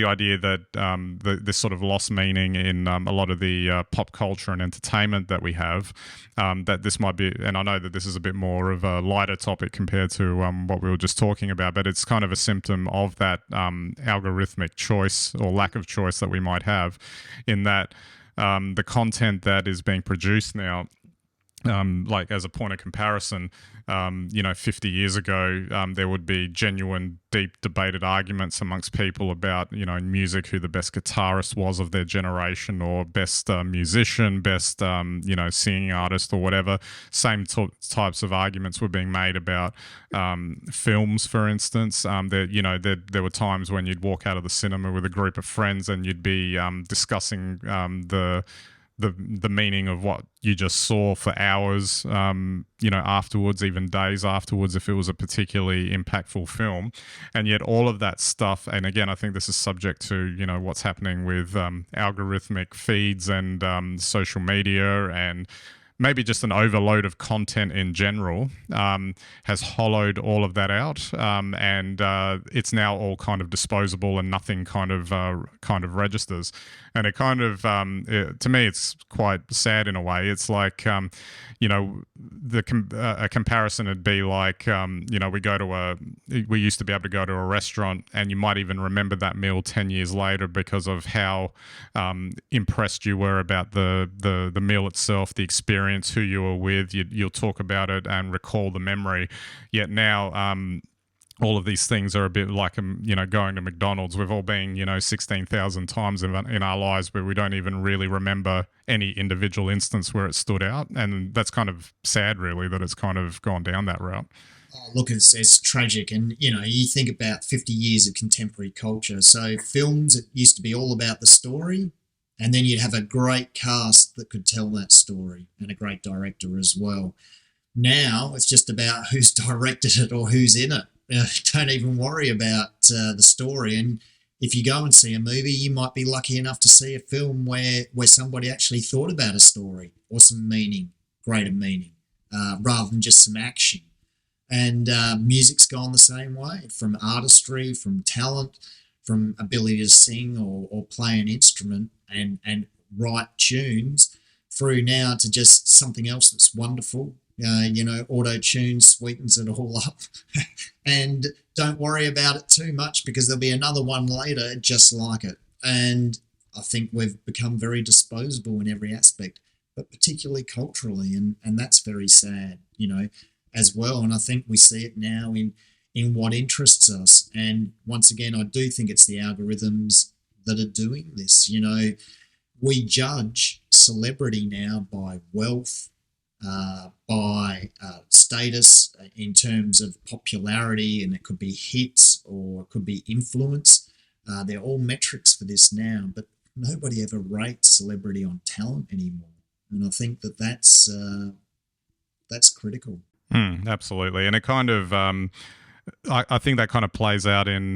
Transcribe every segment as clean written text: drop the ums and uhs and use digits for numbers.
the idea that this sort of lost meaning in a lot of the pop culture and entertainment that we have, that this might be, and I know that this is a bit more of a lighter topic compared to what we were just talking about, but it's kind of a symptom of that algorithmic choice or lack of choice that we might have, in that the content that is being produced now, like as a point of comparison, 50 years ago, there would be genuine, deep debated arguments amongst people about, in music, who the best guitarist was of their generation, or best musician, best, singing artist, or whatever. Same types of arguments were being made about films, for instance. There were times when you'd walk out of the cinema with a group of friends and you'd be discussing the meaning of what you just saw for hours, afterwards, even days afterwards, if it was a particularly impactful film. And yet all of that stuff, and again, I think this is subject to, what's happening with algorithmic feeds and social media, and maybe just an overload of content in general, has hollowed all of that out, and it's now all kind of disposable, and nothing kind of registers. And it kind of, to me, it's quite sad in a way. It's like, a comparison would be like, we used to be able to go to a restaurant, and you might even remember that meal 10 years later because of how impressed you were about the meal itself, the experience, who you were with. You'll talk about it and recall the memory. Yet now, all of these things are a bit like, going to McDonald's. We've all been, 16,000 times in our lives, but we don't even really remember any individual instance where it stood out. And that's kind of sad, really, that it's kind of gone down that route. Oh, look, it's tragic. And, you think about 50 years of contemporary culture. So films, it used to be all about the story, and then you'd have a great cast that could tell that story, and a great director as well. Now it's just about who's directed it or who's in it. Don't even worry about the story. And if you go and see a movie, you might be lucky enough to see a film where somebody actually thought about a story or some meaning, greater meaning, rather than just some action. And music's gone the same way, from artistry, from talent, from ability to sing or play an instrument and write tunes, through now to just something else that's wonderful. Auto-tune sweetens it all up. And don't worry about it too much, because there'll be another one later just like it. And I think we've become very disposable in every aspect, but particularly culturally, and that's very sad, as well. And I think we see it now in what interests us. And once again, I do think it's the algorithms that are doing this. We judge celebrity now by wealth, by status, in terms of popularity, and it could be hits or it could be influence. They're all metrics for this now, but nobody ever rates celebrity on talent anymore. And I think that's critical. Absolutely. And it kind of, I think that kind of plays out in,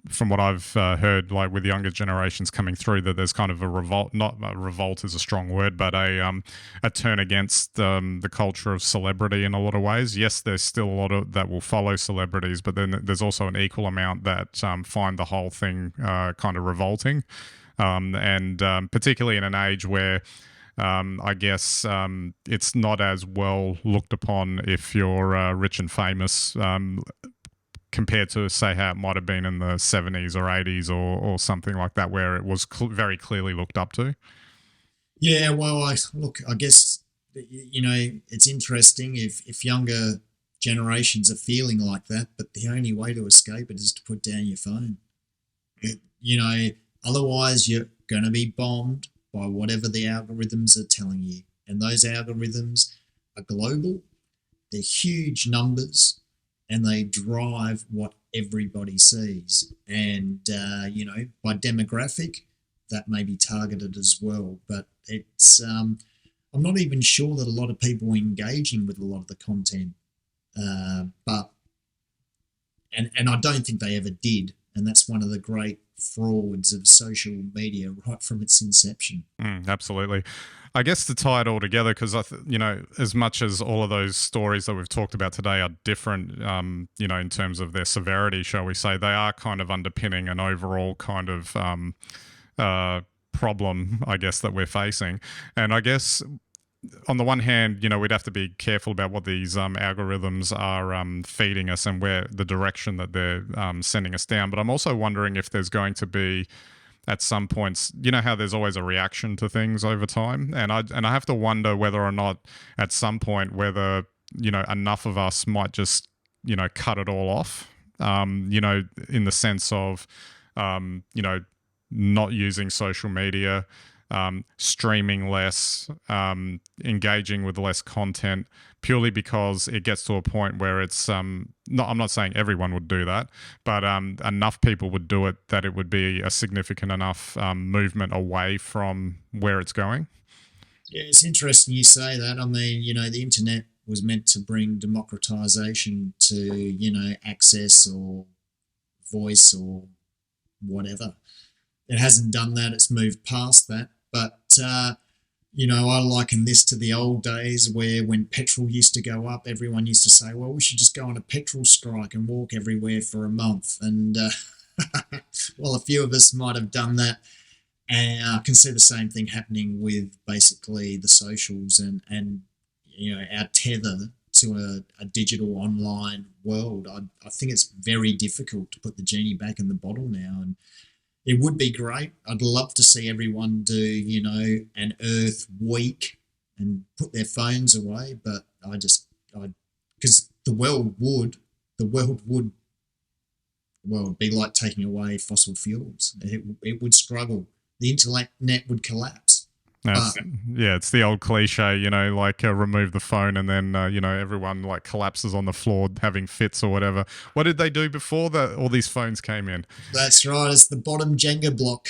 from what I've heard, like with younger generations coming through, that there's kind of a revolt. Not a revolt is a strong word, but a turn against the culture of celebrity in a lot of ways. Yes, there's still a lot of that will follow celebrities, but then there's also an equal amount that find the whole thing kind of revolting, and particularly in an age where I guess it's not as well looked upon if you're rich and famous, compared to, say, how it might have been in the 70s or 80s or something like that, where it was very clearly looked up to. Yeah, well, I guess, it's interesting if younger generations are feeling like that, but the only way to escape it is to put down your phone. Otherwise you're going to be bombed by whatever the algorithms are telling you. And those algorithms are global, they're huge numbers, and they drive what everybody sees. And, by demographic, that may be targeted as well. But it's, I'm not even sure that a lot of people are engaging with a lot of the content. And I don't think they ever did. And that's one of the great frauds of social media right from its inception. Absolutely. I guess to tie it all together, because as much as all of those stories that we've talked about today are different, in terms of their severity, shall we say, they are kind of underpinning an overall kind of problem, I guess, that we're facing. And I guess on the one hand, we'd have to be careful about what these algorithms are feeding us and where the direction that they're sending us down. But I'm also wondering if there's going to be, at some points, how there's always a reaction to things over time, and I have to wonder whether or not at some point whether enough of us might just cut it all off, in the sense of not using social media, streaming less, engaging with less content, purely because it gets to a point where it's not. I'm not saying everyone would do that, but enough people would do it that it would be a significant enough movement away from where it's going. Yeah, it's interesting you say that. I mean, the internet was meant to bring democratization to, access or voice or whatever. It hasn't done that. It's moved past that. But, I liken this to the old days where when petrol used to go up, everyone used to say, well, we should just go on a petrol strike and walk everywhere for a month. And, well, a few of us might have done that. And I can see the same thing happening with basically the socials and our tether to a digital online world. I think it's very difficult to put the genie back in the bottle now. And it would be great. I'd love to see everyone do, an Earth week and put their phones away. But because the world would be like taking away fossil fuels. It would struggle. The internet would collapse. It's the old cliche, remove the phone and then, everyone like collapses on the floor having fits or whatever. What did they do before all these phones came in? That's right. It's the bottom Jenga block.